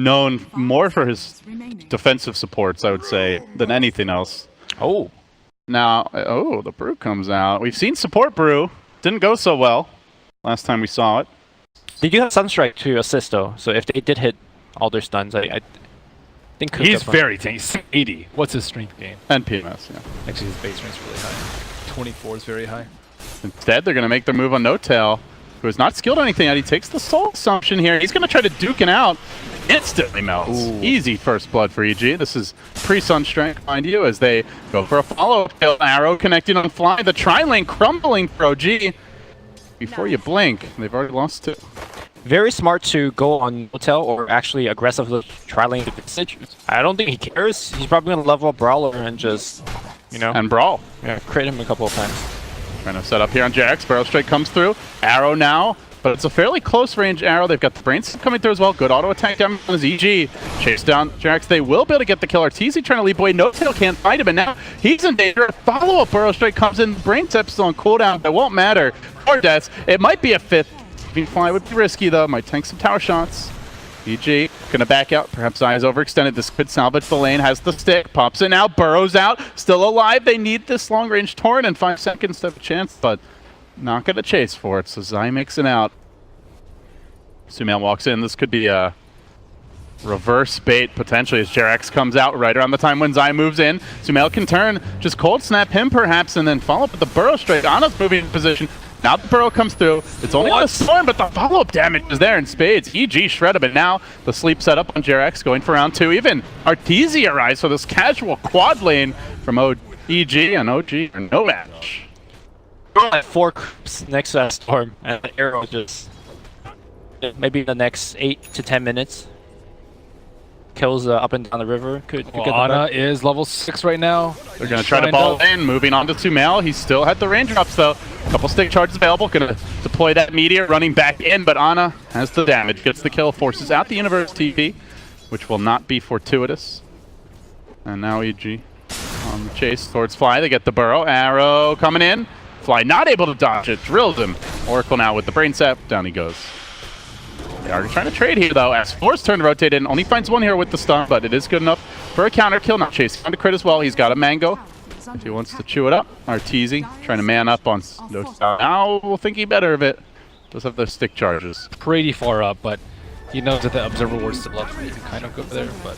known more for his defensive supports, I would say, than anything else. Oh. Now, the Brew comes out. We've seen support Brew. Didn't go so well last time we saw it. They do have Sunstrike to assist though, so if they did hit all their stuns, I think he's very tanky. He's 80. What's his strength gain? And PMS, yeah. Actually, his base strength's really high. 24 is very high. Instead, they're going to make their move on No-Tail, who has not skilled anything yet. He takes the Soul Assumption here. He's going to try to duke it out. Instantly melts. Ooh. Easy first blood for EG. This is pre-Sunstrike, mind you, as they go for a follow-up kill. Arrow connecting on Fly. The tri-lane crumbling for OG. Before you blink, they've already lost two. Very smart to go on Hotel or actually aggressively tri-lane the Visage. I don't think he cares. He's probably going to level up Brawler and just, you know. And Brawl. Yeah, crit him a couple of times. Trying to set up here on JerAx. Barrel Strike comes through. Arrow now, but it's a fairly close range arrow. They've got the Brains coming through as well. Good auto attack down on his EG. Chase down JerAx. They will be able to get the kill. Arteezy trying to lead away. No-Tail can't fight him, and now he's in danger. A follow-up Barrel Strike comes in. Brain Tep's still on cooldown. That won't matter. 4 deaths. It might be a 5th. Fly would be risky though. Might tank some tower shots. EG gonna back out. Perhaps Eyes overextended. This could salvage the lane. Has the stick. Pops it now. Burrows out. Still alive. They need this long range torrent in 5 seconds to have a chance, but not gonna chase for it. So Zai makes it out. Sumail walks in. This could be a reverse bait potentially as JerAx comes out right around the time when Zai moves in. Sumail can turn. Just cold snap him perhaps and then follow up with the Burrow straight. Ana's moving in position. Now the Burrow comes through. It's only on a storm, but the follow-up damage is there in spades. EG shredded, but now the sleep setup on JerAx going for round 2. Even Arteezy arrives for this casual quad lane from EG, and OG are no match. At 4 creeps next to that storm, and the arrow just maybe the next 8 to 10 minutes kills up and down the river. Could Ana is level 6 right now. They're going to try to ball in, moving on to Sumail. He still had the raindrops though. A couple stick charges available. Going to deploy that meteor, running back in, but Ana has the damage, gets the kill, forces out the Universe TP, which will not be fortuitous. And now EG on the chase towards Fly. They get the Burrow. Arrow coming in. Fly not able to dodge it. Drills him. Oracle now with the Brain Sap. Down he goes. They are trying to trade here though, as Force turn to rotate in. Only finds one here with the stun, but it is good enough for a counter kill. Not chasing on to crit as well. He's got a Mango if he wants to chew it up. Arteezy trying to man up on now we'll thinking better of it. Does have those stick charges. Pretty far up, but he knows that the Observer Ward's still up, so he can kind of go there, but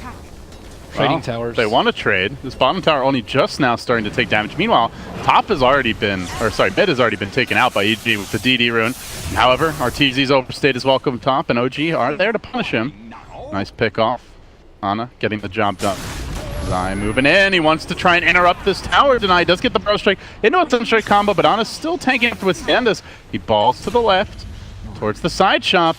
trading towers. They want to trade. This bottom tower only just now starting to take damage. Meanwhile, top has already been, mid has already been taken out by EG with the DD rune. However, Arteezy's overstayed his welcome top, and OG are there to punish him. Nice pick off. Ana getting the job done. Zai moving in. He wants to try and interrupt this tower. Deny does get the Burrow Strike into a Sunstrike combo, but Ana's still tanking to withstand this. He balls to the left towards the side shop.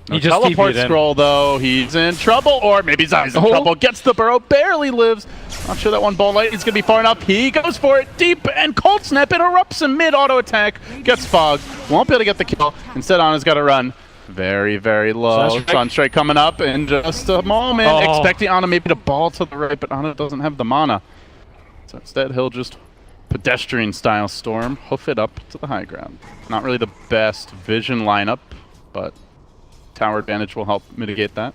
No he just teleport scroll though. He's in trouble, or maybe Zai's in trouble. Gets the Burrow, barely lives. Not sure that one ball light is gonna be far enough. He goes for it deep and cold snap interrupts him mid auto attack. Gets fogged. Won't be able to get the kill. Instead, Ana's got to run very, very low. Sunstrike coming up in just a moment. Expecting Ana maybe to ball to the right, but Ana doesn't have the mana. So instead, he'll just pedestrian style storm, hoof it up to the high ground. Not really the best vision lineup, but tower advantage will help mitigate that.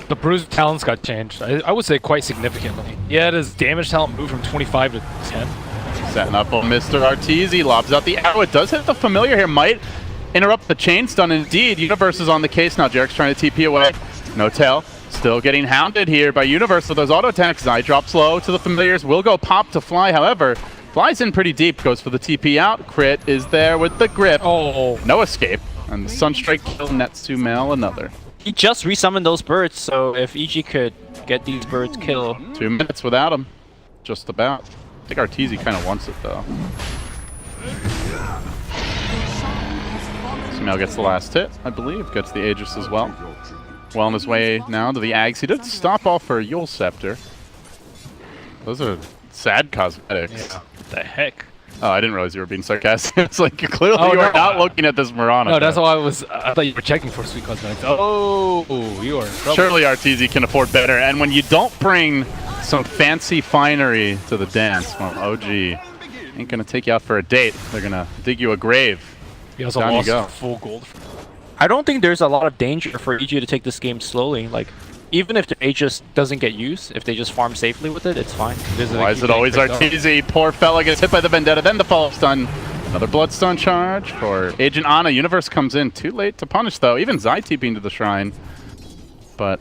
The Bruise talents got changed. I would say quite significantly. Yeah, his damage talent moved from 25 to 10. Setting up on Mr. Arteezy, lobs out the arrow. It does hit the familiar here. Might interrupt the chain stun. Indeed, Universe is on the case now. JerAx trying to TP away. No-Tail still getting hounded here by Universe with those auto attacks. Zai drops low to the familiars. Will go pop to Fly. However, Fly's in pretty deep. Goes for the TP out. Crit is there with the grip. No escape. And the Sunstrike kill Sumail another. He just resummoned those birds, so if EG could get these birds killed. 2 minutes without him. Just about. I think Arteezy kind of wants it though. Sumail gets the last hit, I believe. Gets the Aegis as well. Well on his way now to the Ags. He did stop off for a Yule Scepter. Those are sad cosmetics. Yeah. What the heck? Oh, I didn't realize you were being sarcastic. It's like clearly you are not looking at this Mirana. No, that's why I thought you were checking for sweet cosmetics. Oh, you are in trouble. Surely Arteezy can afford better. And when you don't bring some fancy finery to the dance, well, OG ain't gonna take you out for a date. They're gonna dig you a grave. He also lost full gold. I don't think there's a lot of danger for EG to take this game slowly. Like, even if the Aegis doesn't get used, if they just farm safely with it, it's fine. Why is it always Arteezy? Poor fella gets hit by the Vendetta, then the follow-up stun. Another Bloodstone charge for Agent Ana. Universe comes in too late to punish, though. Even Zai TPing to the Shrine. But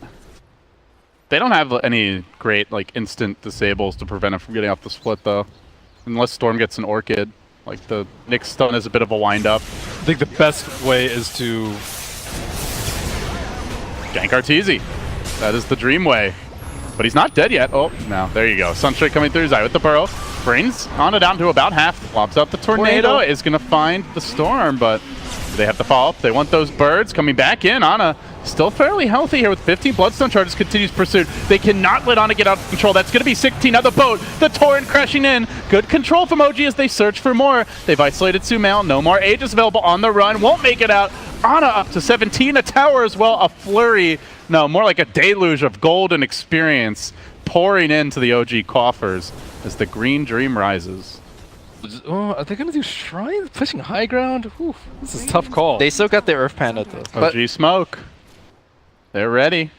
they don't have any great like instant disables to prevent him from getting off the split, though. Unless Storm gets an Orchid. Like, the Nyx stun is a bit of a wind-up. I think the best way is to gank Arteezy. That is the dream way. But he's not dead yet. Oh, no. There you go. Sunstrike coming through. Zai with the burrow. Brings Ana down to about half. Lobs up the tornado. Is going to find the Storm, but they have to follow up. They want those birds coming back in. Ana still fairly healthy here with 15 Bloodstone charges. Continues pursuit. They cannot let Ana get out of control. That's going to be 16. Now the boat. The Torrent crashing in. Good control from OG as they search for more. They've isolated Sumail. No more Aegis available on the run. Won't make it out. Ana up to 17. A tower as well. A flurry. No, more like a deluge of gold and experience pouring into the OG coffers as the green dream rises. Oh, are they going to do Shrine? Pushing high ground? Oof, this is a tough call. They still got their Earth Panda, though. OG smoke. They're ready.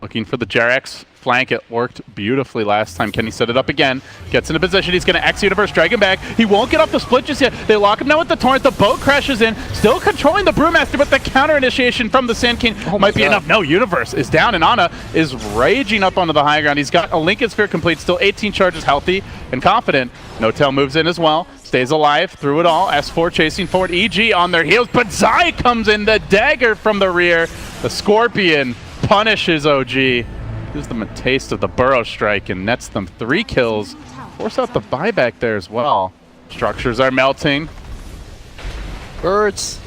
Looking for the Jarex flank. It worked beautifully last time. Can he set it up again? Gets into position. He's going to X Universe, drag him back. He won't get off the split just yet. They lock him down with the Torrent. The boat crashes in. Still controlling the Brewmaster, but the counter initiation from the Sand King might be enough. No, Universe is down, and Ana is raging up onto the high ground. He's got a Lincoln Sphere complete. Still 18 charges, healthy and confident. No Tail moves in as well. Stays alive through it all. S4 chasing forward. EG on their heels, but Zai comes in. The dagger from the rear. The Scorpion punishes OG. Gives them a taste of the Burrow Strike and nets them 3 kills. Force out the buyback there as well. Structures are melting. Birds.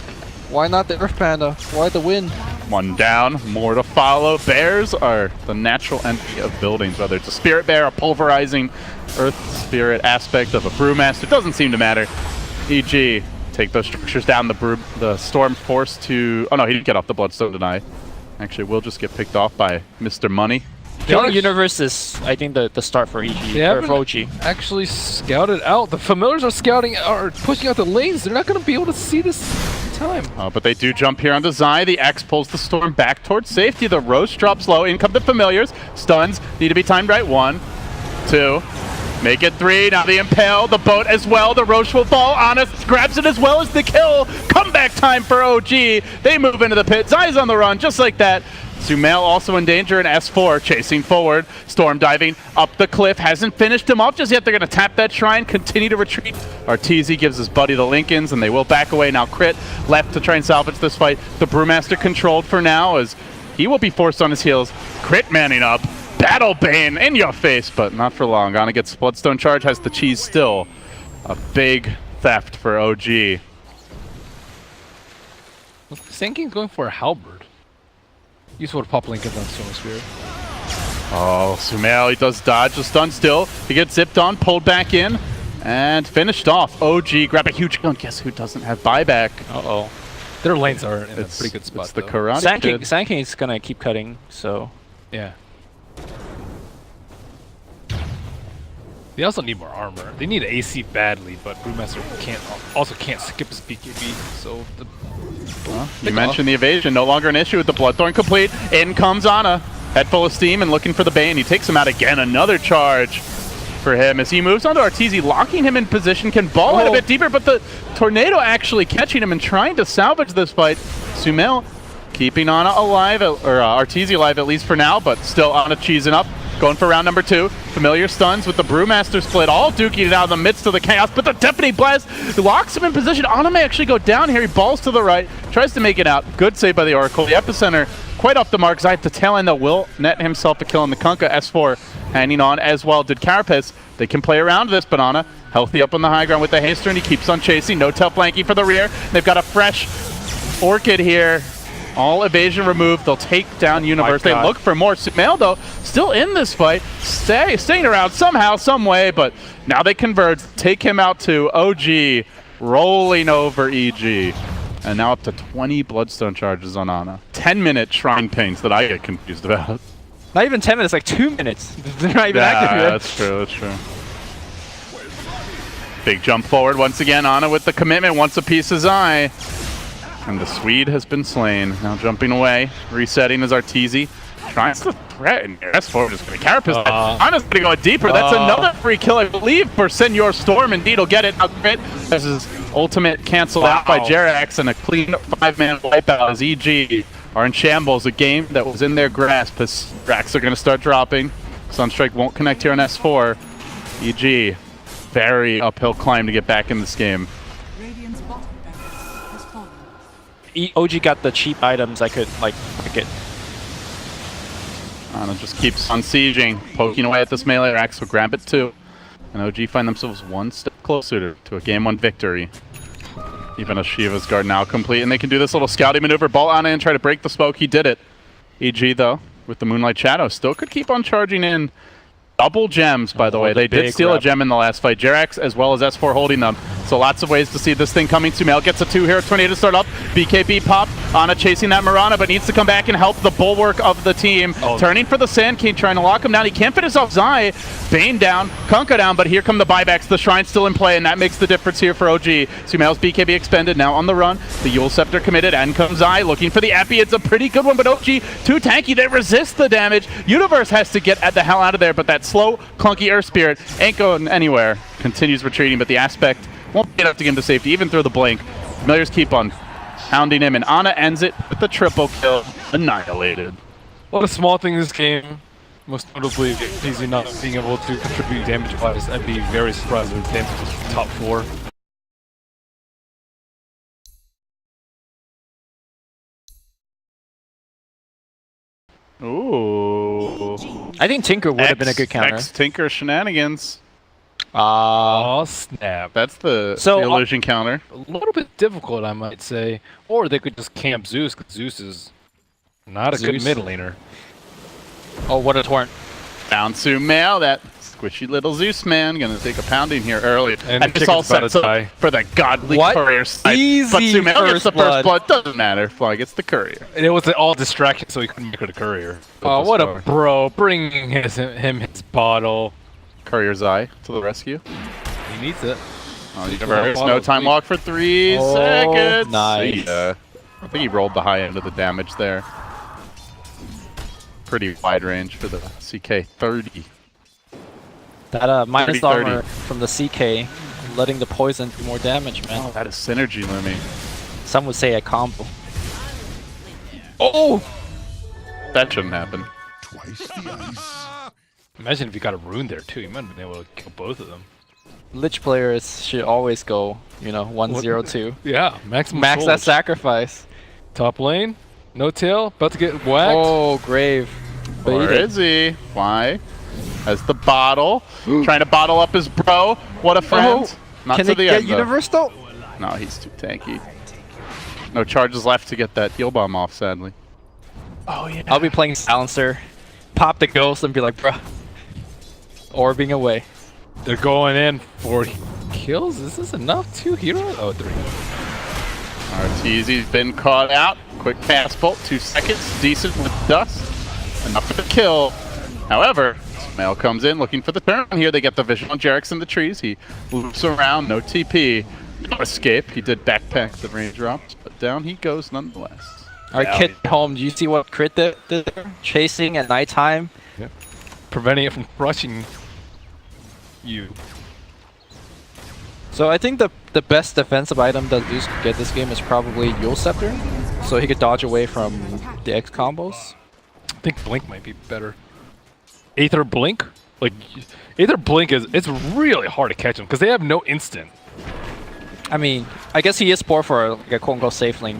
Why not the Earth Panda? Why the wind? One down, more to follow. Bears are the natural enemy of buildings, whether it's a Spirit Bear, a pulverizing Earth Spirit aspect of a Brewmaster. It doesn't seem to matter. EG, take those structures down. The Storm forced to... Oh no, he didn't get off the Bloodstone deny. Actually, we'll just get picked off by Mr. Money. Killing Universe is, I think, the start for EG, or for OG. Actually scouted out. The familiars are pushing out the lanes. They're not going to be able to see this in time. But they do jump here onto Zai. The X pulls the Storm back towards safety. The Roast drops low. In come the familiars. Stuns need to be timed right. 1, 2. Make it 3. Now the Impale, the boat as well. The Roche will fall. Ana grabs it as well as the kill. Comeback time for OG. They move into the pit. Zai's on the run just like that. Sumail also in danger, and S4 chasing forward. Storm diving up the cliff. Hasn't finished him off just yet. They're going to tap that Shrine, continue to retreat. Arteezy gives his buddy the Lincolns, and they will back away. Now Crit left to try and salvage this fight. The Brewmaster controlled for now as he will be forced on his heels. Crit manning up. Battle Bane in your face, but not for long. Ana gets Bloodstone charge, has the cheese still. A big theft for OG. Sand King's going for a halberd. Use what pop Lincoln on Stone Spear. Oh, Sumail, he does dodge the stun still. He gets zipped on, pulled back in, and finished off. OG grab a huge gun. Guess who doesn't have buyback? Uh-oh. Their lanes are in a pretty good spot. It's the Karate Kid. Sand King's gonna keep cutting, so... Yeah. They also need more armor. They need AC badly, but Brewmaster can't skip his BKB, so... You mentioned the evasion, no longer an issue with the Bloodthorn complete. In comes Ana, head full of steam and looking for the Bane. He takes him out again, another charge for him as he moves onto Arteezy, locking him in position, can ball it a bit deeper, but the Tornado actually catching him and trying to salvage this fight. Sumail keeping Ana alive, or Arteezy alive at least for now, but still Ana cheesing up. Going for round number 2. Familiar stuns with the Brewmaster split, all duking it out in the midst of the chaos, but the Deafening Blast locks him in position. Ana may actually go down here. He balls to the right, tries to make it out. Good save by the Oracle. The Epicenter quite off the mark. Zai at the tail end, though, will net himself a kill in the Kunkka. S4 hanging on as well. Did Carapace. They can play around this, but Ana healthy up on the high ground with the haster, and he keeps on chasing. No tail flanking for the rear. They've got a fresh Orchid here. All evasion removed. They'll take down Universe. They look for more. Sumail, though, still in this fight. Staying around somehow, some way, but now they converge. Take him out to OG, rolling over EG. And now up to 20 Bloodstone charges on Ana. 10-minute Shrine Paints that I get confused about. Not even 10 minutes, like 2 minutes. They're not even active yet. That's true, that's true. Big jump forward once again. Ana with the commitment, wants a piece of Zai. And the Swede has been slain. Now jumping away, resetting as Arteezy tries to threaten here. S4 just going to carapace that. Ana's going to go deeper. That's another free kill, I believe, for Senor Storm. Indeed, he'll get it. Now Crit has his ultimate canceled out by Jerax, and a clean 5-man wipeout as EG are in shambles. A game that was in their grasp as racks are going to start dropping. Sunstrike won't connect here on S4. EG, very uphill climb to get back in this game. OG got the cheap items I could like pick it. Ana just keeps on sieging, poking away at this melee. Rax will grab it too. And OG find themselves one step closer to a game 1 victory. Even as Shiva's guard now complete, and they can do this little scouting maneuver, ball Ana and try to break the smoke. He did it. EG though, with the Moonlight Shadow, still could keep on charging in. Double gems, by the way. They did steal a gem in the last fight. Jerax as well as S4 holding them. So lots of ways to see this thing coming. Sumail gets a 2 here. Tornado start up. BKB pop. Ana chasing that Mirana, but needs to come back and help the bulwark of the team. Turning for the Sand King, trying to lock him down. He can't finish off Zai. Bane down. Kunkka down, but here come the buybacks. The Shrine's still in play, and that makes the difference here for OG. Sumail's BKB expended, now on the run. The Yule Scepter committed, and comes Zai looking for the Epi. It's a pretty good one, but OG too tanky. They resist the damage. Universe has to get the hell out of there, but that slow, clunky Earth Spirit ain't going anywhere. Continues retreating, but the Aspect won't be enough to get him to safety, even through the blink. Familiars keep on hounding him, and Ana ends it with the triple kill. Annihilated. What a small thing in this game. Most notably, Easy not being able to contribute damage-wise. I'd be very surprised if damage was top 4. Ooh. I think Tinker would have been a good counter. Tinker shenanigans. Oh snap! That's the illusion counter. A little bit difficult, I might say. Or they could just camp Zeus, because Zeus is not a good mid laner. Oh, what a torrent! Down Sumail, that squishy little Zeus man, gonna take a pounding here early. And it's all set up for the godly courier snipe. But Sumail gets the first blood. Doesn't matter. Fly gets the courier. And it was all distraction, so he couldn't make it a courier. Oh, what a bro! Bringing him his bottle. Courier's Eye to the rescue. He needs it. Oh, Universe, no time walk for 3 seconds. Nice. I think he rolled the high end of the damage there. Pretty wide range for the CK 30. That minus armor from the CK, letting the poison do more damage, man. Oh, that is synergy looming. Some would say a combo. Oh! That shouldn't happen. Twice the ice. Imagine if you got a rune there too. You might have been able to kill both of them. Lich players should always go, 1-0-2. Yeah, max that sacrifice. Top lane, no tail, about to get whacked. Oh, Grave. Where is he? Why? Has the bottle. Trying to bottle up his bro. What a friend. Not Can to they the get end, Universe though? No, he's too tanky. No charges left to get that heal bomb off, sadly. Oh, yeah. I'll be playing Silencer. Pop the ghost and be like, bruh. Orbing away. They're going in for kills. Is this enough? 2 heroes? Oh, 3. Arteezy's been caught out. Quick pass bolt, 2 seconds. Decent with dust. Enough for the kill. However, Sumail comes in looking for the turn. Here they get the vision on Jerax in the trees. He loops around, no TP. No escape. He did backpack the raindrops, but down he goes nonetheless. Alright, Kid home. Do you see what Crit did there? Chasing at nighttime. Yep. Preventing it from crushing you. So I think the best defensive item that Zeus could get this game is probably Yule Scepter. So he could dodge away from the X combos. I think Blink might be better. Aether Blink? Like, Aether Blink it's really hard to catch him because they have no instant. I mean, I guess he is poor for like a quote-unquote safe lane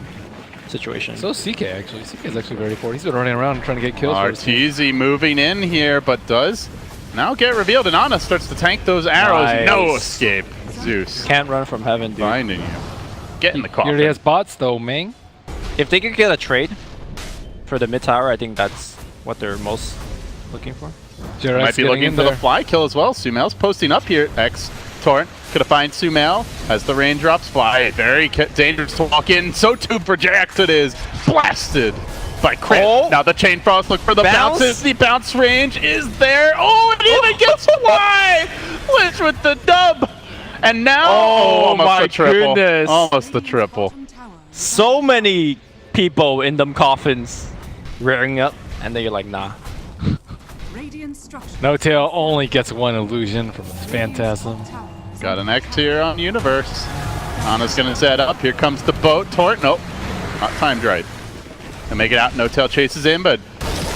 situation. So CK actually. CK is actually very poor. He's been running around trying to get kills. Arteezy moving in here, but does now get revealed, and Ana starts to tank those arrows. Nice. No escape. Zeus. Can't run from heaven, dude. Finding you. Get in the coffin. He already has bots though, man. If they could get a trade for the mid tower, I think that's what they're most looking for. Jerax might be looking for the fly kill as well. Sumail's posting up here. X Torrent could have find Sumail as the raindrops fly. Very dangerous to walk in. So too for Jerax it is. Blasted by Crit. Oh. Now the Chain Frost look for the Bounce. bounces. The bounce range is there. Oh, it even gets Y. Lich with the dub. And now, oh almost my the triple. goodness. Almost the triple. so many people in them coffins rearing up, and then you're like, nah. No Tail only gets one illusion from his Phantasm. Got an X here on Universe. Ana's gonna set up. Here comes the boat. Tort. Nope. Not timed right. They make it out. No Tail chases in, but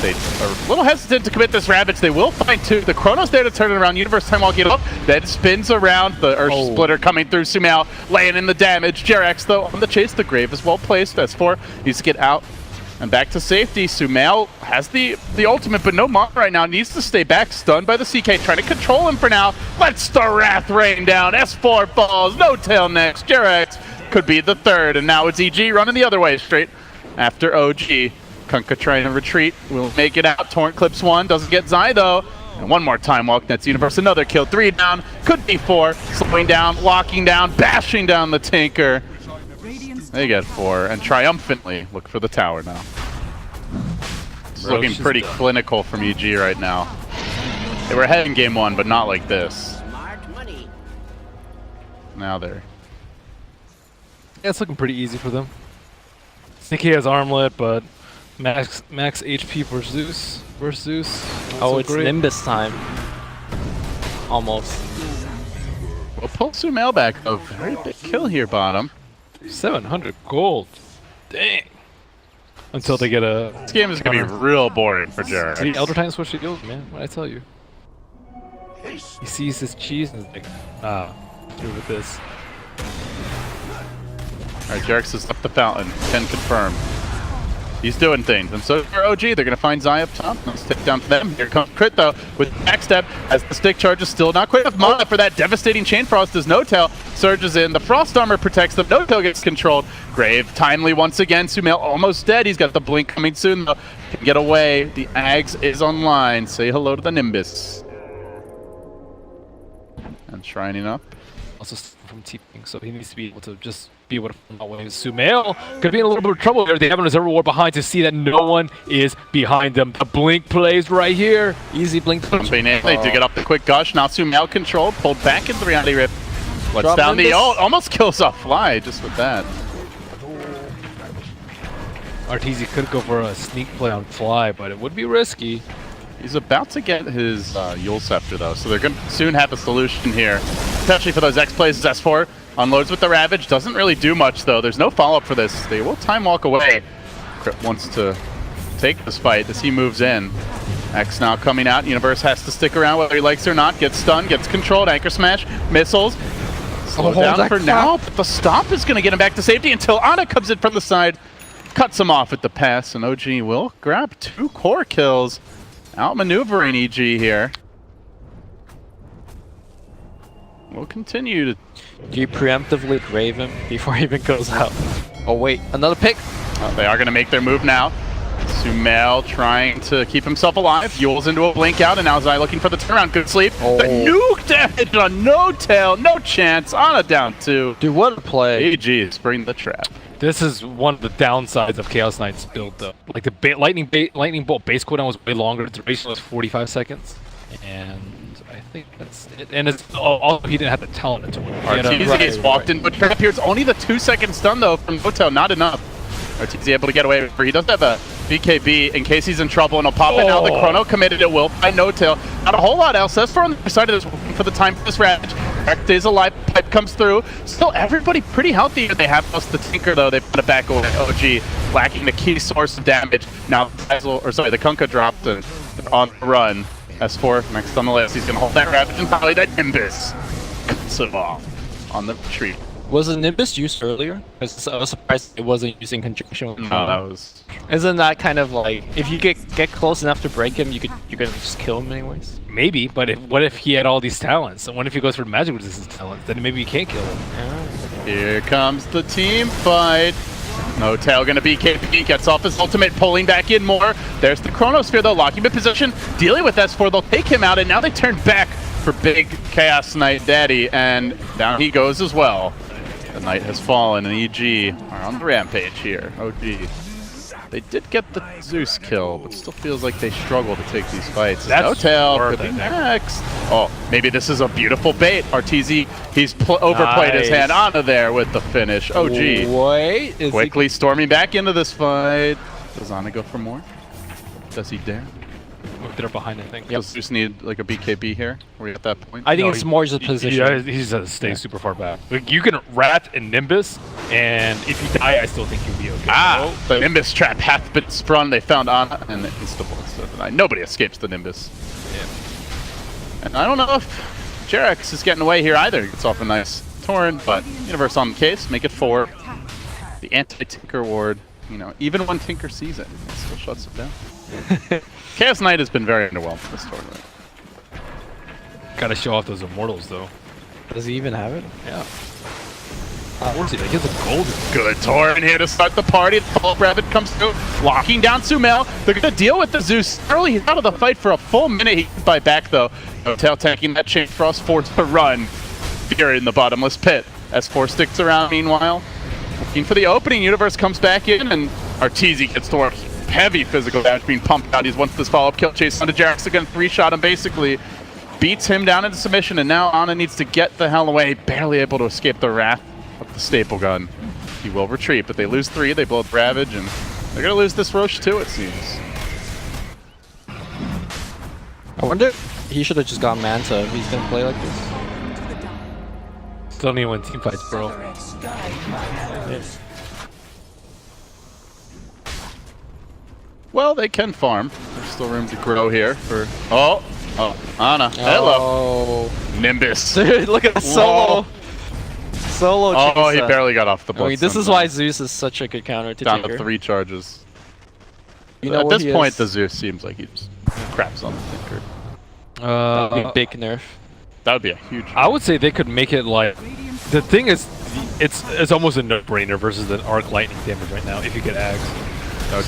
they are a little hesitant to commit this Ravage. They will find two. The Chrono's there to turn it around. Universe time walking up. Then spins around. The Earth Splitter coming through. Sumail laying in the damage. Jerax, though, on the chase. The Grave is well placed. S4 needs to get out and back to safety. Sumail has the ultimate, but no Mon right now. Needs to stay back. Stunned by the CK. Trying to control him for now. Lets the Wrath rain down. S4 falls. No Tail next. Jerax could be the third. And now it's EG running the other way straight after OG. Kunkka trying to retreat. Will make it out. Torrent clips one. Doesn't get Zai though. And one more time, Walk Nets Universe. Another kill. 3 down. Could be 4. Slowing down. Locking down. Bashing down the Tinker. They get 4. And triumphantly look for the tower now. It's looking pretty clinical from EG right now. They were ahead in game 1, but not like this. Now they're... Yeah, it's looking pretty easy for them. I think he has Armlet, but max HP for Zeus. Versus Zeus. Oh, it's great. Nimbus time. Almost. We'll pull Sumail back. A very big kill here, bottom. 700 gold. Dang. Until they get a... This game is going to be real boring for Jared. The Elder Titan switch to guild, man. What I tell you. He sees this cheese and is like, through with this. Alright, Jerax is up the fountain. 10 confirmed. He's doing things. And so for OG, they're going to find Zai up top. Let's take down for them. Here comes Crit, though, with backstep as the stick charge is still not quite enough mana for that devastating Chain Frost as No Tail surges in. The Frost Armor protects them. No Tail gets controlled. Grave, timely once again. Sumail almost dead. He's got the Blink coming soon, though. Can get away. The Ags is online. Say hello to the Nimbus. And Shrining up. Also from TPing, so he needs to be able to just be able to find out ways. Sumail could be in a little bit of trouble here. They have an Reservoir Ward behind to see that no one is behind them. The Blink plays right here. Easy Blink. Jumping in. They do get up the quick gush. Now Sumail controlled. Pulled back into the reality rip. Lets Drop down Nimbus. the ult. Almost kills off Fly just with that. Arteezy could go for a sneak play on Fly, but it would be risky. He's about to get his Yule Scepter, though, so they're going to soon have a solution here. Especially for those X plays as S4. Unloads with the Ravage. Doesn't really do much, though. There's no follow-up for this. They will time walk away. Crypt wants to take this fight as he moves in. X now coming out. Universe has to stick around whether he likes it or not. Gets stunned, gets controlled. Anchor Smash. Missiles. Slow down for now, but the stop is going to get him back to safety until Ana comes in from the side. Cuts him off at the pass, and OG will grab 2 core kills. Outmaneuvering EG here. We'll continue to... Do you preemptively grave him before he even goes out? Oh wait, another pick? They are going to make their move now. Sumail trying to keep himself alive. Yule's into a blink out, and now Zai looking for the turnaround. Good sleep. Oh. The nuke damage on No Tail. No chance. Ana down 2. Dude, what a play. AG is bringing the trap. This is one of the downsides of Chaos Knight's build, though. Like the lightning bolt base cooldown was way longer. The duration was 45 seconds, and I think that's it. And it's also he didn't have the talent to win. Arteezy has walked into a trap here. It's only the 2-second stun though from No Tail. Not enough. Arteezy able to get away. He does have a BKB in case he's in trouble, and he'll pop it now. The Chrono committed. It will find No Tail. Not a whole lot else. That's for on the other side of this for the time for this Ravage. Correct is alive. Pipe comes through. Still, everybody pretty healthy. They have lost the Tinker though. They put it back over OG, lacking the key source of damage. Now, the Kunkka dropped and on the run. S4 next on the list. He's gonna hold that Ravage and probably that Nimbus. Cuts him off on the retreat. Was the Nimbus used earlier? Because I was surprised it wasn't used in conjunction with No, that was... Isn't that kind of like, if you get close enough to break him, you could just kill him anyways? Maybe, but what if he had all these talents? And what if he goes for magic resistance talents? Then maybe you can't kill him. Here comes the team fight. No Tail gonna be KP, gets off his ultimate, pulling back in more. There's the Chronosphere though, locking him in position, dealing with S4. They'll take him out, and now they turn back for big Chaos Knight Daddy, and down he goes as well. The Knight has fallen, and EG are on the rampage here. OG They did get the Zeus kill, but still feels like they struggle to take these fights. That's No tail worth could be it. next. Oh, maybe this is a beautiful bait. RTZ, he's overplayed his Nice. hand onto there with the finish. OG. Wait, is Quickly storming back into this fight. Does Ana go for more? Does he dare? They're behind, I think. Does Zeus need like a BKB here? Are we at that point? I think No, it's more just position. He just has to stay super far back. Like, you can Rat and Nimbus, and if you die, I still think you'll be okay. Ah, Oh, the Nimbus trap hath been sprung. They found Ana, and it's the bullets to deny. Nobody escapes the Nimbus. yeah. And I don't know if Jerax is getting away here either. He gets off a nice Torrent, but Universe on the case, make it 4. The anti-Tinker ward, you know, even when Tinker sees it, it still shuts it down. Chaos Knight has been very underwhelmed this tournament. Gotta show off those immortals, though. Does he even have it? Yeah. Where's he? Like, he has a golden. Good Torrent here to start the party. The Bulk Rabbit comes through, locking down Sumail. They're going to deal with the Zeus early. He's out of the fight for a full minute. He can buy back, though. Hotel tanking that Chain Frost, forced to run. Fear in the bottomless pit. S4 sticks around, meanwhile. Looking for the opening. Universe comes back in, and Arteezy gets to work. Heavy physical damage being pumped out. He's wants this follow-up kill chase onto Jerax again. 3-shot him, basically. Beats him down into submission, and now Ana needs to get the hell away. Barely able to escape the wrath of the staple gun. He will retreat, but they lose 3. They blow up Ravage, and they're going to lose this Roche too, it seems. I wonder if he should have just gone Manta if he's gonna play like this. Still need to win team fights, bro. Well, they can farm. There's still room to grow here for... Oh, Ana. Hello. Oh. Nimbus. Dude, look at the solo. Solo Oh, he chase. barely got off the I boat. mean, this is why Zeus is such a good counter to Down Tinker. to 3 charges. You know At what this he point, is? the Zeus seems like he just craps on the Tinker. That would be a big nerf. That would be a huge... I would say they could make it like... The thing is, it's almost a no-brainer versus the arc lightning damage right now if you get Ags.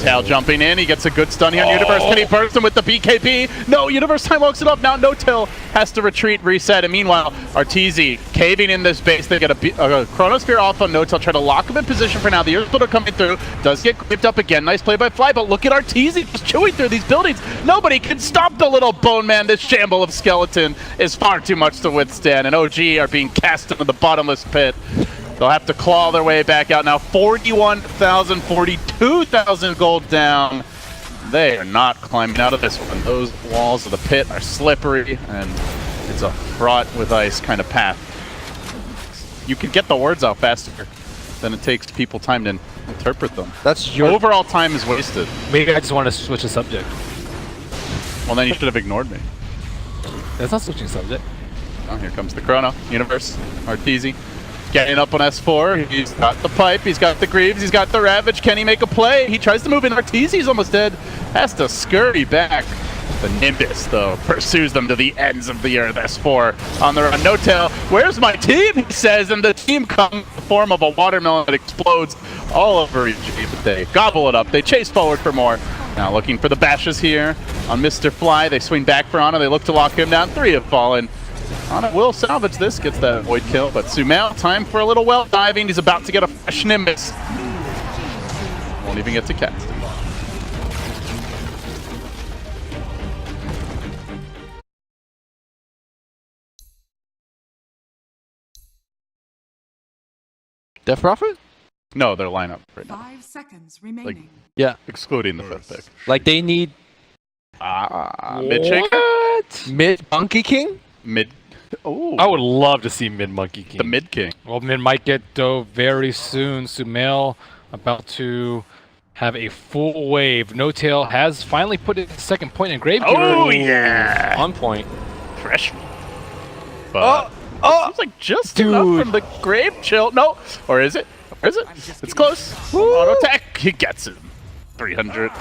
Tal jumping in, he gets a good stun here on Universe. Can he burst him with the BKB? No, Universe time walks it up. Now No-Tail has to retreat, reset, and meanwhile, Arteezy caving in this base. They get a Chronosphere off on No-Tail, try to lock him in position for now. The Earth Splitter coming through, does get gripped up again. Nice play by Fly, but look at Arteezy just chewing through these buildings. Nobody can stop the little Bone Man. This shamble of skeleton is far too much to withstand, and OG are being cast into the bottomless pit. They'll have to claw their way back out now. 41,000, 42,000 gold down. They are not climbing out of this one. Those walls of the pit are slippery, and it's a fraught with ice kind of path. You can get the words out faster than it takes people time to interpret them. That's your Overall time is wasted. Maybe I just want to switch the subject. Well, then you should have ignored me. That's not switching subject. Oh, here comes the Chrono. Universe. Arteezy. Getting up on S4, he's got the pipe, he's got the Greaves, he's got the Ravage. Can he make a play? He tries to move in. Arteezy's almost dead. Has to scurry back. The Nimbus, though, pursues them to the ends of the earth. S4 on the run. No-Tail, where's my team? He says, and the team comes in the form of a watermelon that explodes all over EG, but they gobble it up. They chase forward for more. Now looking for the bashes here on Mr. Fly. They swing back for Ana. They look to lock him down. 3 have fallen. Ana will salvage this, gets that void kill, but Sumail, time for a little well diving. He's about to get a fresh Nimbus. Won't even get to cast him. Death Prophet? No, their lineup right now, 5 seconds remaining. Yeah. excluding the 5th pick. Like they need Mid shaker? what? Mid Monkey King? Mid. Oh, I would love to see mid Monkey King. the mid king. Well, mid might get dove very soon. Sumail about to have a full wave. No-Tail has finally put it second point in Grave Oh Keeper. yeah, On point. fresh. But seems like just enough from the grave chill. No, or is it? Or is it? It's close. Auto attack. He gets him. 300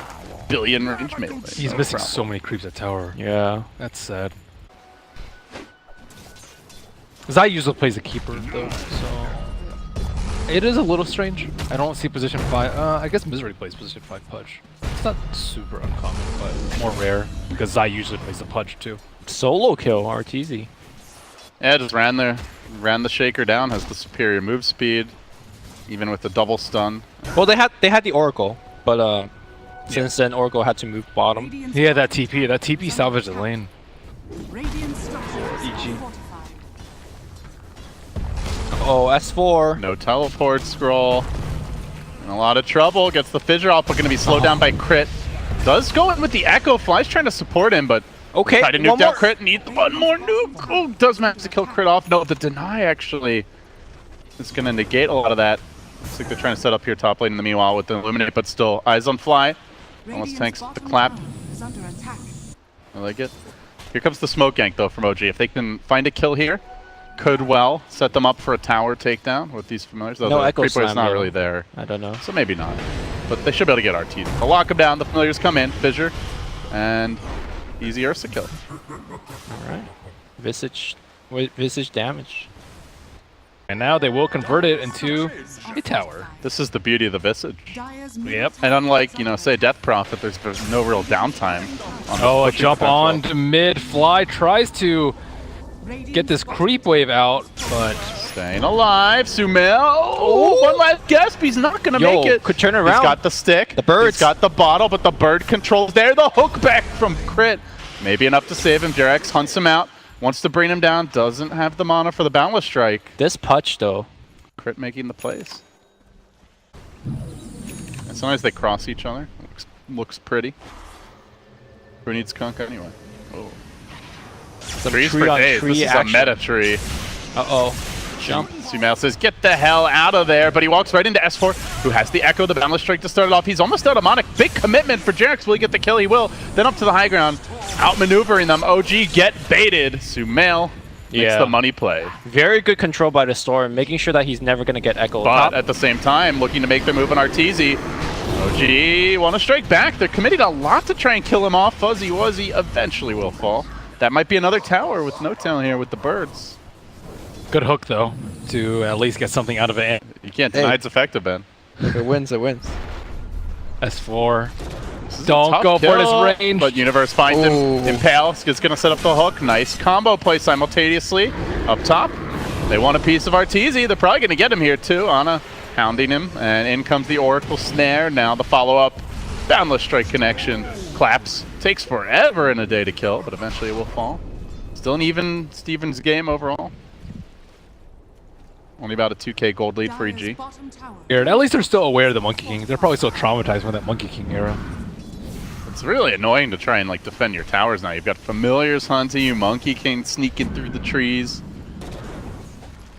billion range melee. He's No missing problem. so many creeps at tower. Yeah. That's sad. Zai usually plays a keeper though, so it is a little strange. I don't see position 5. I guess Misery plays position 5 Pudge. It's not super uncommon, but more rare because Zai usually plays the Pudge too. Solo kill, RTZ. Yeah, just ran the shaker down. Has the superior move speed, even with the double stun. Well, they had the Oracle, but Since then, Oracle had to move bottom. He had that TP. That TP salvaged the lane. EG. Oh, S4. No teleport scroll. In a lot of trouble. Gets the fissure off, but going to be slowed down by Crit. Does go in with the Echo. Fly's trying to support him, but Okay, try to nuke one down more. Crit. Need one more nuke. Oh, does manage to kill Crit off. No, the deny actually is going to negate a lot of that. Looks like they're trying to set up here top lane in the meanwhile with the Illuminate, but still eyes on Fly. Almost tanks the clap. I like it. Here comes the smoke gank though from OG. If they can find a kill here, could well set them up for a tower takedown with these familiars. Though No the Echo creep wave's Slam, not though. really there, I don't know. so maybe not. But they should be able to get RT. They'll lock them down. The familiars come in, fissure, and easy Ursa kill. Alright. Visage damage. And now they will convert it into a tower. This is the beauty of the Visage. Yep. And unlike, you know, say Death Prophet, there's no real downtime. On the Oh, a pushing jump potential. on to mid. Fly tries to get this creep wave out, but Staying alive, Sumail. Oh, one last gasp. He's not gonna Yo, make it. could turn He's around. got the stick. The birds. He's got the bottle, but the bird controls there. The hook back from Crit. Maybe enough to save him. Jerax hunts him out. Wants to bring him down. Doesn't have the mana for the Boundless Strike. This Putch though. Crit making the plays. And sometimes they cross each other. Looks pretty. Who needs Kunk anyway? Oh. Some Trees tree for on days. tree This is action. a meta tree. Uh-oh. Jump. Sumail says, get the hell out of there, but he walks right into S4, who has the Echo, the Boundless Strike to start it off. He's almost out of mana. Big commitment for Jerax. Will he get the kill? He will. Then up to the high ground, outmaneuvering them. OG get baited. Sumail makes the money play. Very good control by the Storm, making sure that he's never going to get Echo. But at the same time, looking to make their move on Arteezy. OG want to strike back. They're committing a lot to try and kill him off. Fuzzy Wuzzy eventually will fall. That might be another tower with no talent here with the birds. good hook though to at least get something out of it. You can't deny Hey. it's effective, Ben. If it wins, it wins. S4. This is a Don't tough go for kill, this range. But Universe finds him. Ooh. Impale is going to set up the hook. Nice combo play simultaneously up top. They want a piece of Arteezy. They're probably going to get him here too. Ana hounding him, and in comes the Oracle Snare. Now the follow-up Boundless Strike connection. Claps. Takes forever and a day to kill, but eventually it will fall. Still an even Stevens game overall. Only about a 2k gold lead for EG. Here, at least they're still aware of the Monkey King. They're probably still traumatized by that Monkey King era. It's really annoying to try and like defend your towers now. You've got familiars hunting you, Monkey King sneaking through the trees.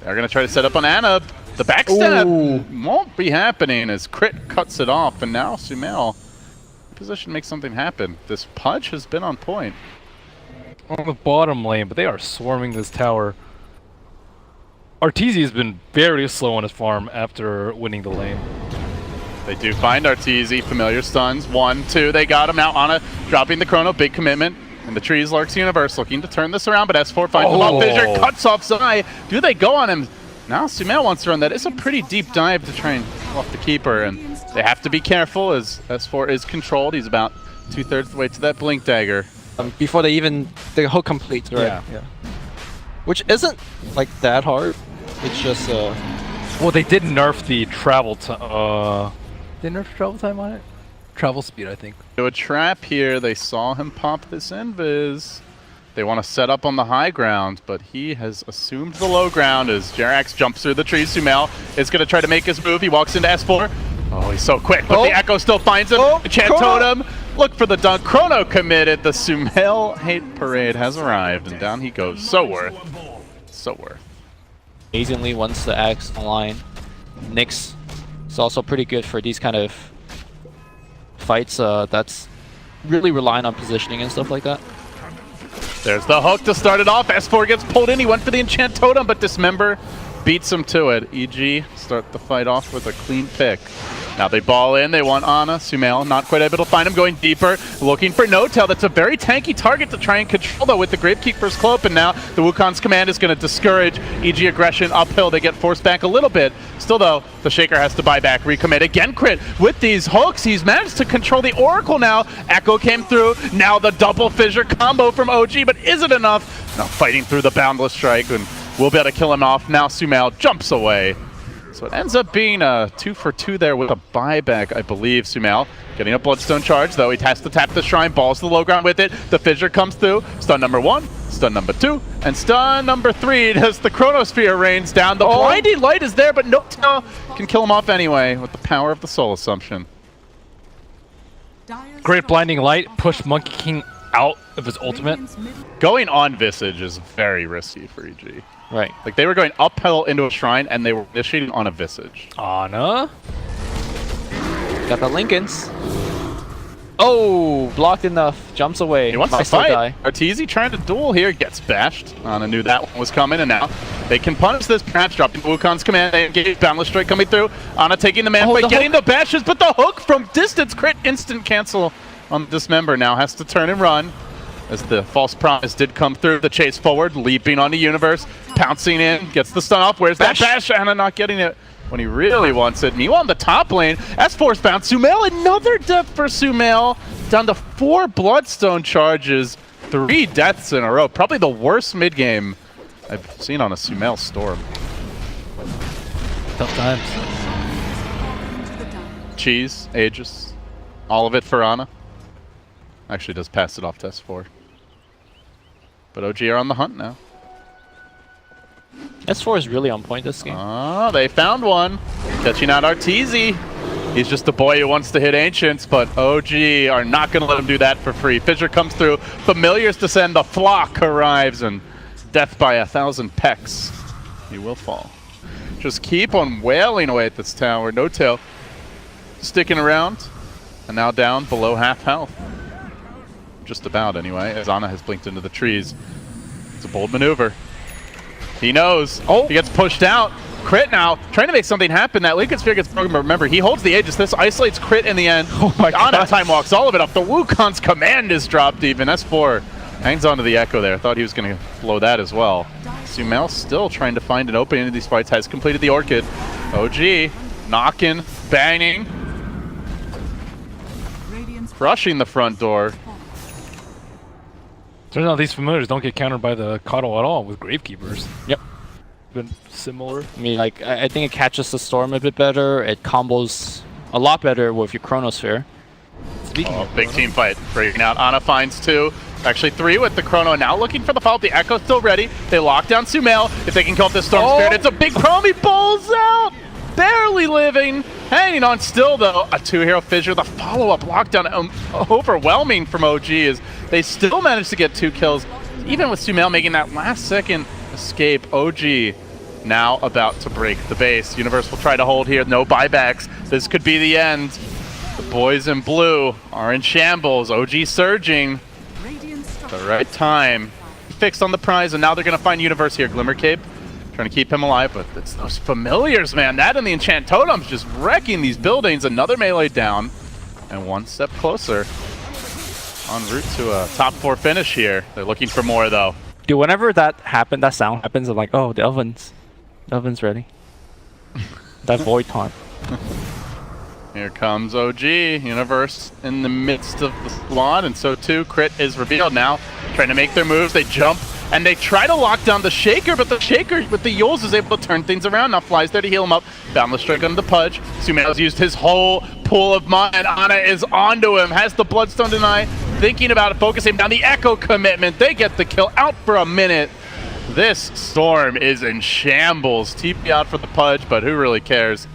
They're gonna try to set up on Ana. The backstab won't be happening as Crit cuts it off, and now Sumail in position to make something happen. This punch has been on point. On the bottom lane, but they are swarming this tower. Arteezy has been very slow on his farm after winning the lane. They do find Arteezy. Familiar stuns. 1, 2. They got him. Now Ana dropping the chrono. Big commitment. And the trees, Lark's Universe looking to turn this around, but S4 finds him off. Fissure cuts off Zai. Do they go on him? Now Sumail wants to run. That is a pretty deep dive to try and kill off the keeper, and they have to be careful as S4 is controlled. He's about 2/3 of the way to that Blink Dagger. Before they even the hook completes, right? Yeah. Which isn't like that hard. It's just Well, they did nerf the travel time. They nerfed travel time on it? Travel speed, I think. Do a trap here. They saw him pop this invis. They want to set up on the high ground, but he has assumed the low ground as Jerax jumps through the trees. Sumail is going to try to make his move. He walks into S4. Oh, he's so quick, but the Echo still finds him. Chant Totem. Look for the dunk. Chrono committed. The Sumail hate parade has arrived, and down he goes. So worth. So worth. amazingly once the Axe online. Nyx is also pretty good for these kind of fights. That's really relying on positioning and stuff like that. There's the hook to start it off. S4 gets pulled in. He went for the Enchant Totem, but Dismember beats him to it. EG start the fight off with a clean pick. Now they ball in. They want Ana. Sumail not quite able to find him. Going deeper. Looking for No-Tail. That's a very tanky target to try and control, though, with the Gravekeeper's Cloak. And now the Wukong's command is going to discourage EG aggression uphill. They get forced back a little bit. Still, though, the Shaker has to buy back. Recommit again. Crit with these hooks. He's managed to control the Oracle now. Echo came through. Now the double fissure combo from OG, but is it enough? Now fighting through the Boundless Strike, and we'll be able to kill him off. Now Sumail jumps away. So it ends up being a 2 for 2 there with a buyback, I believe. Sumail getting a Bloodstone charge, though. He has to tap the Shrine, balls to the low ground with it. The Fissure comes through. Stun number 1, stun number 2, and stun number 3 as the Chronosphere rains down. The Blinding Light is there, but Noctua can kill him off anyway with the power of the Soul Assumption. Great Blinding Light, push Monkey King out of his ultimate. Going on Visage is very risky for EG. Right. Like, they were going uphill into a Shrine, and they were initiating on a Visage. Ana? Got the Lincolns. Oh, blocked enough. Jumps away. He wants to Might still fight. die. Arteezy trying to duel here, gets bashed. Ana knew that one was coming, and now they can punish this. Perhaps dropping Wukong's command. They engage Boundless Strike coming through. Ana taking the man fight, getting the bashes, but the hook from distance. Crit instant cancel on the Dismember now. Has to turn and run. As the false promise did come through, the chase forward, leaping on the Universe, pouncing in, gets the stun off. Where's that bash? Ana not getting it when he really wants it. Meanwhile, on the top lane, as force bound, Sumail, another death for Sumail, down to 4 Bloodstone charges, 3 deaths in a row. Probably the worst mid game I've seen on a Sumail Storm. Tough times. Cheese, Aegis, all of it for Ana. Actually does pass it off to S4. But OG are on the hunt now. S4 is really on point this game. Oh, they found one. Catching out Arteezy. He's just a boy who wants to hit Ancients, but OG are not going to let him do that for free. Fissure comes through. Familiars descend. The flock arrives, and death by 1,000 pecks. He will fall. Just keep on wailing away at this tower. No tail. Sticking around. And now down below half health. Just about, anyway, as Ana has blinked into the trees. It's a bold maneuver. He knows. Oh, he gets pushed out. Crit now, trying to make something happen. That Lincoln Sphere gets broken, but remember, he holds the Aegis. This isolates Crit in the end. Oh my god. Ana time walks all of it up. The Wukong's command is dropped even. S4 hangs onto the Echo there. Thought he was going to blow that as well. Sumail still trying to find an opening in these fights. Has completed the Orchid. OG knocking, banging. Crushing the front door. Turns out these familiars don't get countered by the Coddle at all with Gravekeepers. Yep. Been similar. I mean, like, I think it catches the Storm a bit better. It combos a lot better with your Chronosphere. Speaking of Big team fight breaking out. Ana finds 2. Actually 3 with the Chrono. Now looking for the follow-up. The Echo's still ready. They lock down Sumail. If they can kill off this Storm Spirit, it's a big problem. He bowls out. Barely living. Hanging on still, though. A 2-hero Fissure. The follow-up lockdown overwhelming from OG is they still managed to get 2 kills. Even with Sumail making that last-second escape, OG now about to break the base. Universe will try to hold here. No buybacks. This could be the end. The boys in blue are in shambles. OG surging. The right time. Fixed on the prize, and now they're going to find Universe here. Glimmer Cape trying to keep him alive, but it's those familiars, man. That and the Enchant Totems just wrecking these buildings. Another melee down, and one step closer en route to a top 4 finish here. They're looking for more, though. Dude, whenever that sound happens, I'm like, oh, the oven's ready. That void taunt. Here comes OG. Universe in the midst of the squad, and so too Crit is revealed now. Trying to make their moves. They jump, and they try to lock down the Shaker, but the Shaker with the Yules is able to turn things around. Now flies there to heal him up. Boundless Strike on the Pudge. Sumail's used his whole pool of mana, and Ana is onto him. Has the Bloodstone deny. Thinking about it, focusing down the Echo commitment. They get the kill out for a minute. This Storm is in shambles. TP out for the Pudge, but who really cares?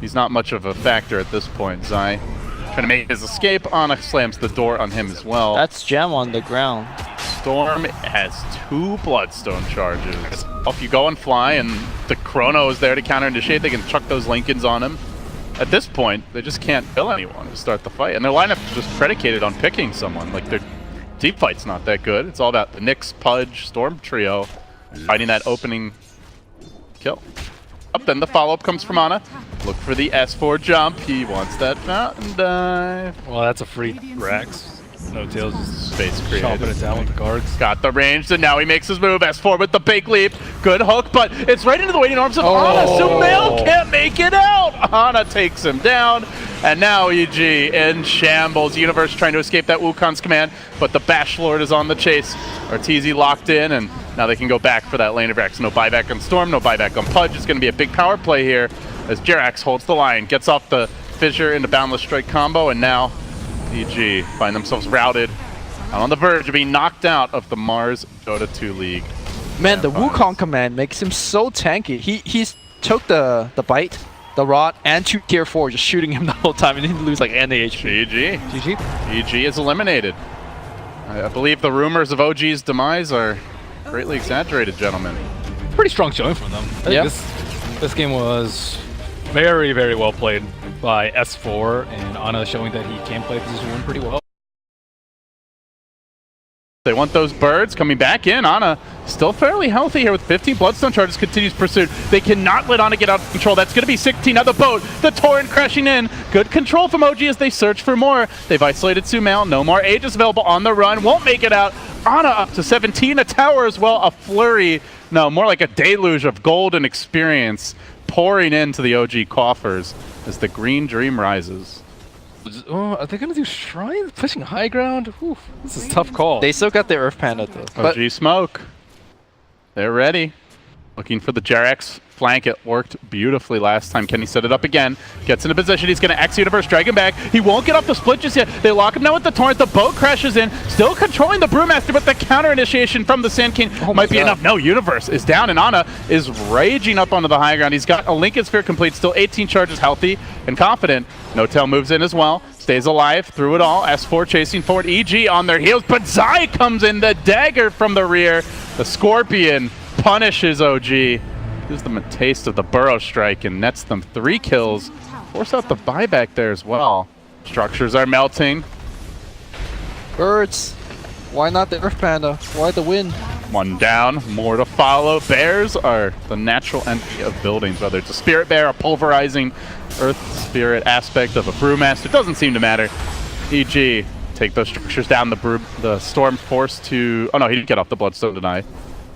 He's not much of a factor at this point. Zai trying to make his escape. Ana slams the door on him as well. That's Gem on the ground. Storm has 2 Bloodstone charges. If you go and fly and the Chrono is there to counter initiate, they can chuck those Lincolns on him. At this point, they just can't kill anyone to start the fight. And their lineup is just predicated on picking someone. Like, their team fight's not that good. It's all about the Nyx, Pudge, Storm trio fighting that opening kill. Up, then the follow-up comes from Ana. Look for the S4 jump. He wants that fountain dive. Well, that's a free Rax. No tails, just Space created. chomping it down with the cards. Got the range, and now he makes his move. S4 with the big leap. Good hook, but it's right into the waiting arms of Ana. Sumail can't make it out. Ana takes him down, and now EG in shambles. Universe trying to escape that Wukong's command, but the Bash Lord is on the chase. Arteezy locked in, and now they can go back for that lane of Rex. No buyback on Storm, no buyback on Pudge. It's going to be a big power play here. as Jerax holds the line, gets off the fissure into Boundless Strike combo, and now EG find themselves routed and on the verge of being knocked out of the Mars Dota 2 League. Man, the Wukong command makes him so tanky. He's took the bite, the rod, and 2 tier 4, just shooting him the whole time, and he didn't lose like any HP. EG. GG. EG is eliminated. I believe the rumors of OG's demise are greatly exaggerated, gentlemen. Pretty strong showing from them. I think this game was very, very well played by S4, and Ana showing that he can play Position 1 pretty well. They want those birds coming back in. Ana still fairly healthy here with 15 Bloodstone charges, continues pursuit. They cannot let Ana get out of control. That's going to be 16 now. The boat, the Torrent crashing in. Good control from OG as they search for more. They've isolated Sumail. No more Aegis available on the run. Won't make it out. Ana up to 17. A tower as well. A flurry. No, more like a deluge of gold and experience pouring into the OG coffers as the green dream rises. Oh, are they gonna do Shrine? Pushing high ground? Oof, this is a tough call. They still got the Earth Panda though. OG smoke. They're ready. Looking for the Jerax flank. It worked beautifully last time. Can he set it up again? Gets into position. He's going to X-Universe, drag him back. He won't get off the split just yet. They lock him down with the Torrent. The boat crashes in. Still controlling the Brewmaster, but the counter initiation from the Sand King might be enough. No, Universe is down, and Ana is raging up onto the high ground. He's got a Lincoln Sphere complete. Still 18 charges, healthy and confident. No-Tail moves in as well. Stays alive through it all. S4 chasing forward. EG on their heels, but Zai comes in. The dagger from the rear. The Scorpion punishes OG. Gives them a taste of the Burrow Strike and nets them 3 kills. Force out the buyback there as well. Structures are melting. Birds. Why not the Earth Panda? Why the wind? 1 down, more to follow. Bears are the natural enemy of buildings, whether it's a Spirit Bear, a pulverizing Earth Spirit aspect of a Brewmaster. Doesn't seem to matter. EG take those structures down. The Storm forced to... Oh no, he didn't get off the Bloodstone Deny.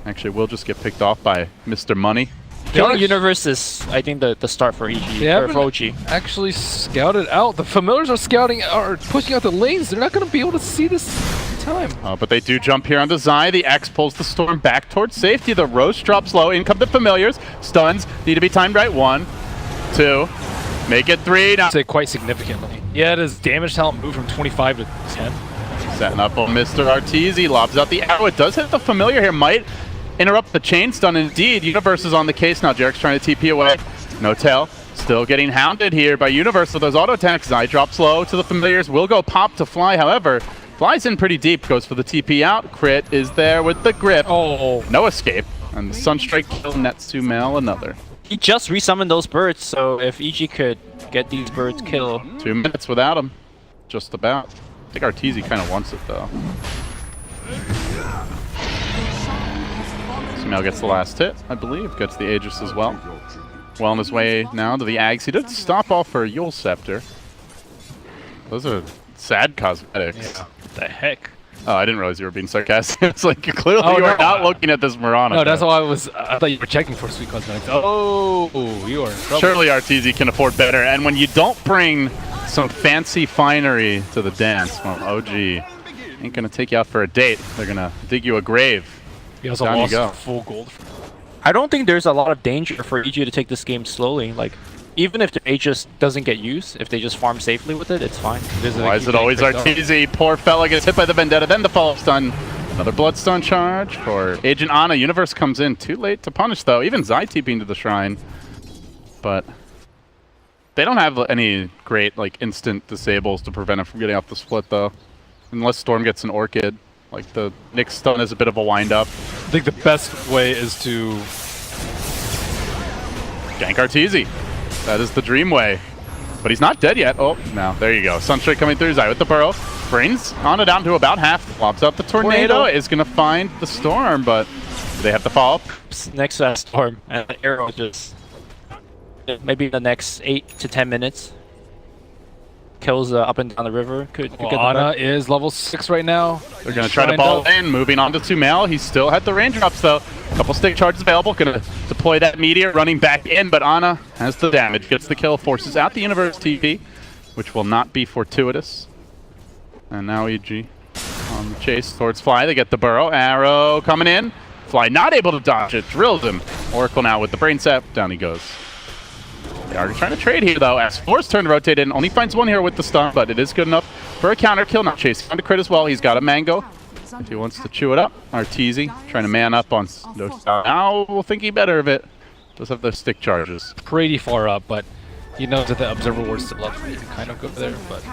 Actually, will just get picked off by Mr. Money. Killing Universe is, I think, the start for EG, or for OG. Actually scouted out. The familiars are pushing out the lanes. They're not going to be able to see this in time. But they do jump here onto Zai. The X pulls the Storm back towards safety. The Roast drops low. In come the familiars. Stuns need to be timed right. 1, 2, make it 3. Now Say quite significantly. Yeah, his damage talent moved from 25 to 10. setting up on Mr. Arteezy. Lobs out the arrow. It does hit the familiar here. Might interrupt the chain stun. Indeed, Universe is on the case now. Jarek's trying to TP away. No-Tail still getting hounded here by Universe with those auto attacks. Zai drops low to the familiars. Will go pop to Fly, however. Flies in pretty deep. Goes for the TP out. Crit is there with the grip. Oh. No escape. And the Sunstrike kill Netsumail another. He just resummoned those birds, so if EG could get these birds killed. 2 minutes without him. Just about. I think Arteezy kind of wants it though. Sumail gets the last hit, I believe. Gets the Aegis as well. Well on his way now to the Ags. He did stop off for a Yule Scepter. Those are sad cosmetics. Yeah. What the heck? Oh, I didn't realize you were being sarcastic. It's like clearly you are not looking at this Mirana. No, that's why I thought you were checking for sweet cosmetics. Oh, you are in trouble. Surely Arteezy can afford better. And when you don't bring some fancy finery to the dance, well, OG ain't gonna take you out for a date. They're gonna dig you a grave. He also Down you lost go. full gold. I don't think there's a lot of danger for EG to take this game slowly. Like, even if the Aegis doesn't get used, if they just farm safely with it, it's fine. Why is it always Arteezy? Poor fella gets hit by the Vendetta, then the follow-up stun. Another Bloodstone charge for Agent Ana. Universe comes in too late to punish though. Even Zai TPing to the Shrine. But they don't have any great like instant disables to prevent him from getting off the split though. Unless Storm gets an Orchid. Like the Nyx stun is a bit of a wind-up. I think the best way is to gank Arteezy. That is the dream way. But he's not dead yet. Oh, no. There you go. Sunstrike coming through. Zai with the burrow. Brings Ana down to about half. Lobs out the tornado. Is going to find the Storm, but do they have to follow up? Next Storm, and the arrow just... Maybe the next 8 to 10 minutes. Kills up and down the river. Could get Ana is level 6 right now. They're going to try to ball in. Moving on to Sumail. He still had the raindrops, though. A couple stick charges available. Going to deploy that Meteor. Running back in, but Ana has the damage. Gets the kill. Forces out the Universe TP, which will not be fortuitous. And now EG on the chase towards Fly. They get the burrow. Arrow coming in. Fly not able to dodge it. Drills him. Oracle now with the brain sap. Down he goes. They are trying to trade here, though. As Force turn to rotate in, only finds one here with the stun, but it is good enough for a counter kill. Not chasing on to crit as well. He's got a mango if he wants to chew it up. Arteezy trying to man up on now will think he better of it. Does have those stick charges. Pretty far up, but he knows that the observer ward's still up. He can kind of go there, but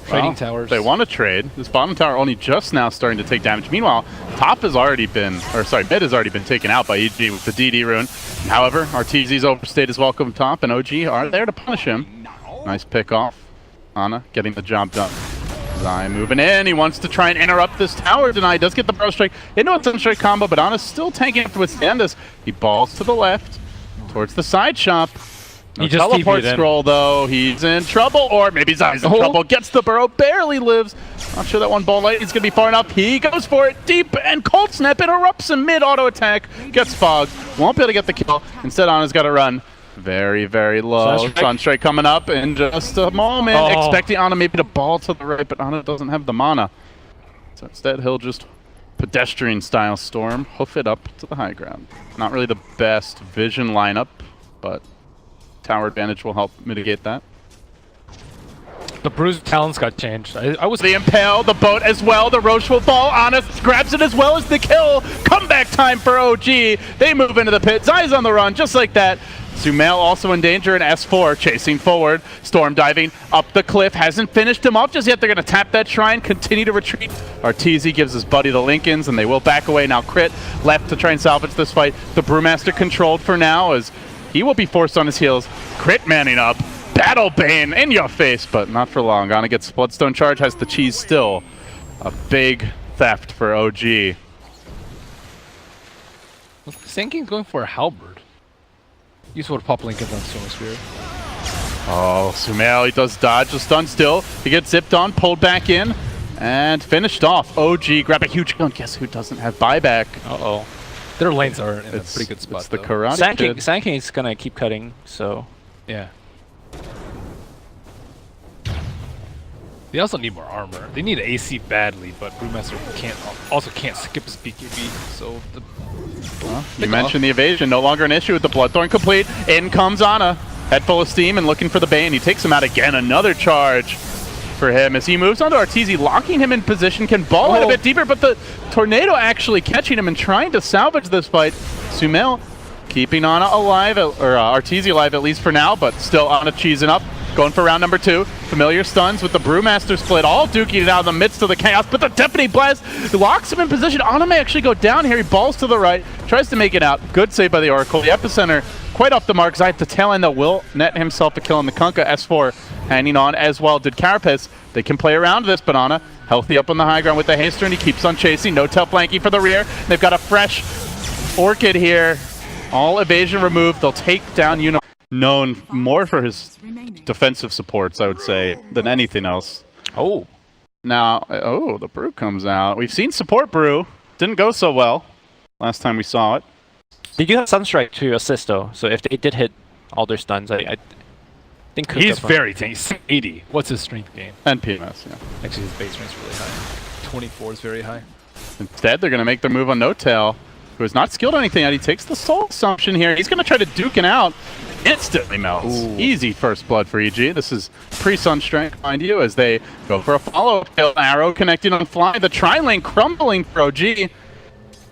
trading towers. They want to trade. This bottom tower only just now starting to take damage. Meanwhile, top has already been, or sorry, mid has already been taken out by EG with the DD rune. However, Arteezy's overstayed his welcome top, and OG are there to punish him. Nice pick off. Ana getting the job done. Zai moving in. He wants to try and interrupt this tower. Deny does get the burrow strike into a sunstrike combo, but Ana's still tanking to withstand this. He balls to the left towards the side shop. No He just teleport TP'd in. scroll though. He's in trouble, or maybe Zai's in trouble. Gets the burrow, barely lives. Not sure that one ball light is going to be far enough. He goes for it deep, and Cold Snap interrupts him mid auto attack. Gets fogged. Won't be able to get the kill. Instead, Ana's got to run. Very, very low. Sunstrike coming up in just a moment. Expecting Ana maybe to ball to the right, but Ana doesn't have the mana. So instead, he'll just pedestrian-style storm, hoof it up to the high ground. Not really the best vision lineup, but tower advantage will help mitigate that. The bruised talons got changed. I was The impale, the boat as well, the Roche will fall. Ana grabs it as well as the kill. Comeback time for OG. They move into the pit. Zai's on the run, just like that. Sumail also in danger in S4, chasing forward. Storm diving up the cliff. Hasn't finished him off just yet. They're going to tap that shrine, continue to retreat. Arteezy gives his buddy the Lincolns, and they will back away. Now Crit left to try and salvage this fight. The Brewmaster controlled for now as he will be forced on his heels. Crit manning up. Battle Bane in your face, but not for long. Ana gets Bloodstone charge, has the cheese still. A big theft for OG. Sanking's going for a halberd. Use what pop Lincoln on Stone Spear. Oh, Sumail, he does dodge the stun still. He gets zipped on, pulled back in, and finished off. OG grab a huge gun. Guess who doesn't have buyback? Uh-oh. Their lanes are in a pretty good spot. It's the though. Karate Kid. Sanking is gonna keep cutting, so... Yeah. They also need more armor. They need AC badly, but Brewmaster can't skip his BKB, so the... Well, you mentioned the evasion, no longer an issue with the Bloodthorn complete. In comes Ana, head full of steam and looking for the Bane. He takes him out again, another charge for him as he moves onto Arteezy, locking him in position, can ball it a bit deeper, but the Tornado actually catching him and trying to salvage this fight. Sumail keeping Ana alive, or Arteezy alive at least for now, but still Ana cheesing up. Going for round number 2. Familiar stuns with the Brewmaster split, all duking it out in the midst of the chaos, but the Deafening Blast locks him in position. Ana may actually go down here. He balls to the right, tries to make it out. Good save by the Oracle. The Epicenter quite off the mark. Zai at the tail end, though, will net himself a kill in the Kunkka. S4 hanging on as well. Did Carapace. They can play around this, but Ana healthy up on the high ground with the haster, and he keeps on chasing. No tail flanking for the rear. They've got a fresh Orchid here. All evasion removed. They'll take down known more for his defensive supports, I would say, than anything else. Oh. Now, the Brew comes out. We've seen support Brew. Didn't go so well last time we saw it. Did you have Sunstrike to assist, though? So if they did hit all their stuns, I think... He's very tanky. He's 80. What's his strength gain? And PMS, yeah. Actually, his base strength's really high. 24 is very high. Instead, they're going to make their move on No Tail, who is not skilled or anything yet. He takes the Soul Assumption here. He's going to try to duke it out. Instantly melts. Ooh. Easy first blood for EG. This is pre-Sunstrike, mind you, as they go for a follow-up kill. Arrow connecting on fly. The tri-lane crumbling for OG.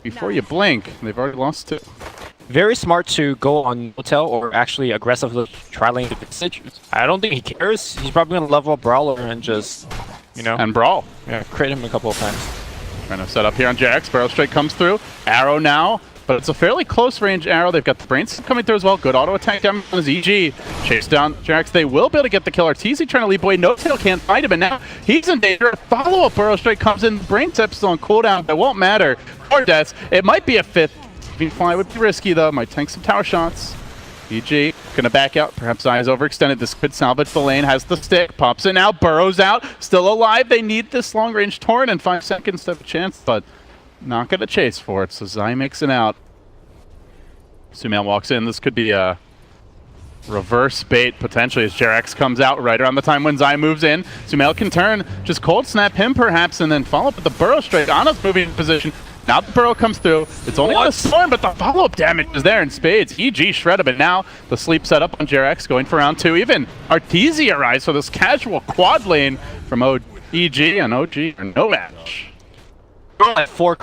Before you blink, they've already lost 2. Very smart to go on hotel or actually aggressively tri-lane the Visage. I don't think he cares. He's probably going to level up Brawler and just, And Brawl. yeah, crit him a couple of times. Trying to set up here on Jax. Barrel Strike comes through. Arrow now, but it's a fairly close range arrow. They've got the Brains coming through as well. Good auto attack down on his EG. Chase down Jax. They will be able to get the kill. Arteezy trying to leap away. No Tail can't fight him, and now he's in danger. A follow-up Barrel Strike comes in. Brain Tep's still on cooldown, but it won't matter. 4 deaths. It might be a 5th. Fly would be risky, though. Might tank some tower shots. EG gonna back out. Perhaps Eyes overextended. This could salvage the lane. Has the stick. Pops it now. Burrows out. Still alive. They need this long-range torrent in 5 seconds to have a chance, but not gonna chase for it. So Zai makes it out. Sumail walks in. This could be a reverse bait potentially as Jerax comes out right around the time when Zai moves in. Sumail can turn. Just cold snap him perhaps and then follow up with the Burrow Strike. Ana's moving in position. Now the burrow comes through. It's only on a storm, but the follow-up damage is there in spades. EG shredded, but now the sleep set up on JRX going for round 2. Even Arteezy arrives for this casual quad lane from EG, and OG are no match. At 4